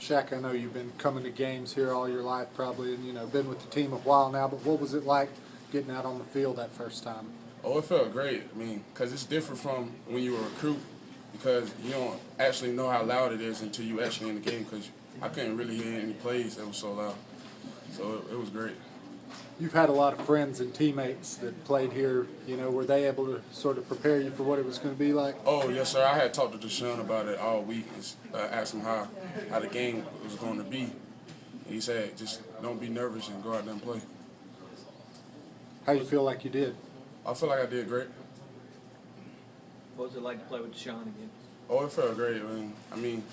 Shaq, I know you've been coming to games here all your life probably, and been with the team a while now, but what was it like getting out on the field that first time? Oh, it felt great. I mean, because it's different from when you were a recruit, because you don't actually know how loud it is until you actually in the game, because I couldn't really hear any plays that was so loud. So it was great. You've had a lot of friends and teammates that played here. Were they able to sort of prepare you for what it was going to be like? Oh, yes, sir. I had talked to Deshaun about it all week and asked him how the game was going to be. He said, just don't be nervous and go out there and play. How you feel like you did? I feel like I did great. What was it like to play with Deshaun again? Oh, it felt great. I mean,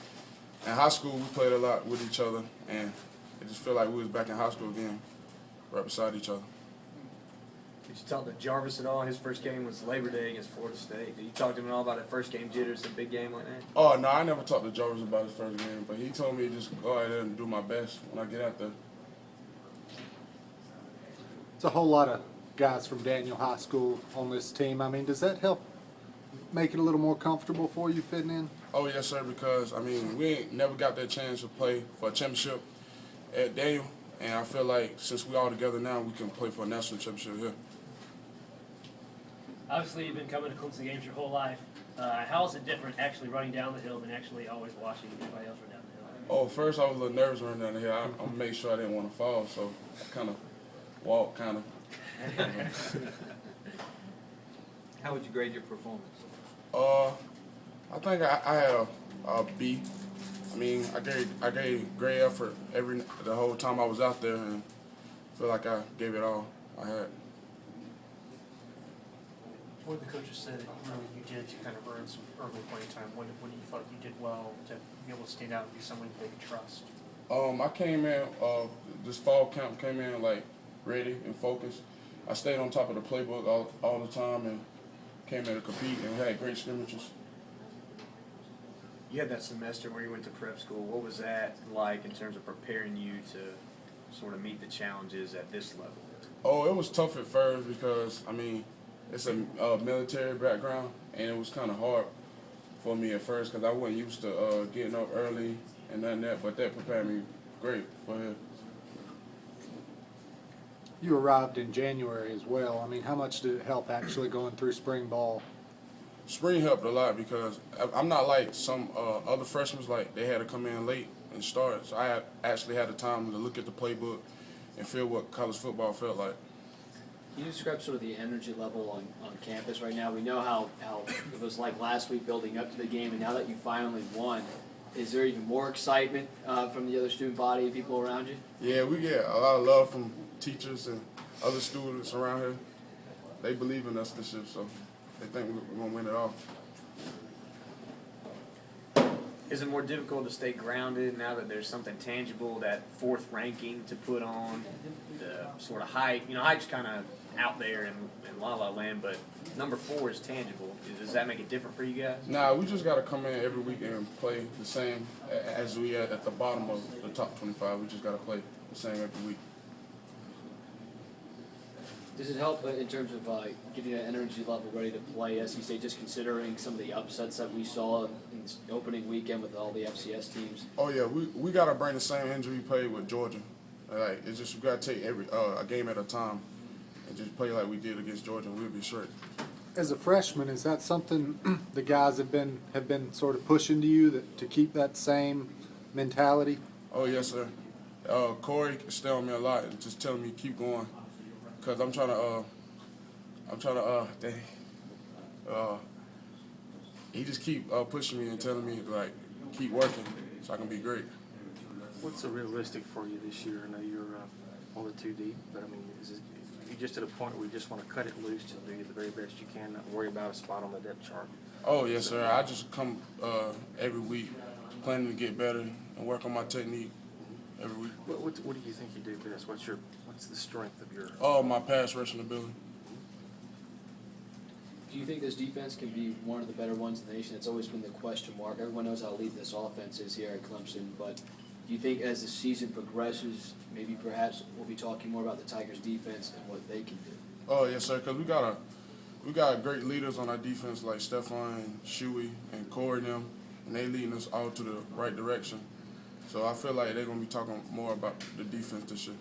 in high school we played a lot with each other, and it just felt like we was back in high school again, right beside each other. Did you talk to Jarvis at all? His first game was Labor Day against Florida State. Did you talk to him at all about that first game jitters, a big game like that? Oh, no, I never talked to Jarvis about his first game, but he told me to just go out there and do my best when I get out there. It's a whole lot of guys from Daniel High School on this team. I mean, does that help make it a little more comfortable for you fitting in? Oh, yes, sir, because, I mean, we ain't never got that chance to play for a championship at Daniel, and I feel like since we all together now, we can play for a national championship here. Obviously, you've been coming to Clemson games your whole life. How is it different actually running down the hill than actually always watching everybody else run down the hill? Oh, first I was a little nervous running down the hill. I made sure I didn't want to fall, so I kind of walked, How would you grade your performance? I think I had a B. I mean, I gave great effort the whole time I was out there, and I feel like I gave it all I had. What the coaches said you did to kind of earn some early playing time? When do you felt you did well to be able to stand out and be someone they could trust? I came in, this fall camp came in like ready and focused. I stayed on top of the playbook all the time and came in to compete and had great scrimmages. You had that semester where you went to prep school. What was that like in terms of preparing you to sort of meet the challenges at this level? Oh, it was tough at first because, I mean, it's a military background, and it was kind of hard for me at first because I wasn't used to getting up early and nothing that, but that prepared me great for it. You arrived in January as well. I mean, how much did it help actually going through spring ball? Spring helped a lot because I'm not like some other freshmen, like they had to come in late and start. So I actually had the time to look at the playbook and feel what college football felt like. Can you describe sort of the energy level on campus right now? We know how it was like last week building up to the game, and now that you finally won, is there even more excitement from the other student body and people around you? Yeah, we get a lot of love from teachers and other students around here. They believe in us this year, so they think we're going to win it all. Is it more difficult to stay grounded now that there's something tangible, that fourth ranking to put on, the sort of hype? Hype's kind of out there in La La Land, but number 4 is tangible. Does that make it different for you guys? Nah, we just got to come in every week and play the same as we at the bottom of the top 25. We just got to play the same every week. Does it help in terms of getting that energy level ready to play, as you say, just considering some of the upsets that we saw in this opening weekend with all the FCS teams? Oh, yeah, we got to bring the same energy we played with Georgia. Like, it's just we got to take a game at a time and just play like we did against Georgia, and we'll be straight. As a freshman, is that something the guys have been sort of pushing to you to keep that same mentality? Oh, yes, sir. Corey is telling me a lot and just telling me keep going. Because I'm trying to, he just keep pushing me and telling me, like, keep working so I can be great. What's so realistic for you this year? I know you're only too deep, but I mean, is it, you just at a point where you just want to cut it loose to do the very best you can, not worry about a spot on the depth chart? Oh, yes, sir. I just come every week planning to get better and work on my technique every week. What do you think you do best? What's the strength of your? Oh, my pass rushing ability. Do you think this defense can be one of the better ones in the nation? It's always been the question mark. Everyone knows how elite this offense is here at Clemson, but do you think as the season progresses, maybe perhaps we'll be talking more about the Tigers' defense and what they can do? Oh, yes, sir, because we got great leaders on our defense like Stephon and Shuey and Corey and them, and they leading us all to the right direction. So I feel like they're gonna be talking more about the defense this year.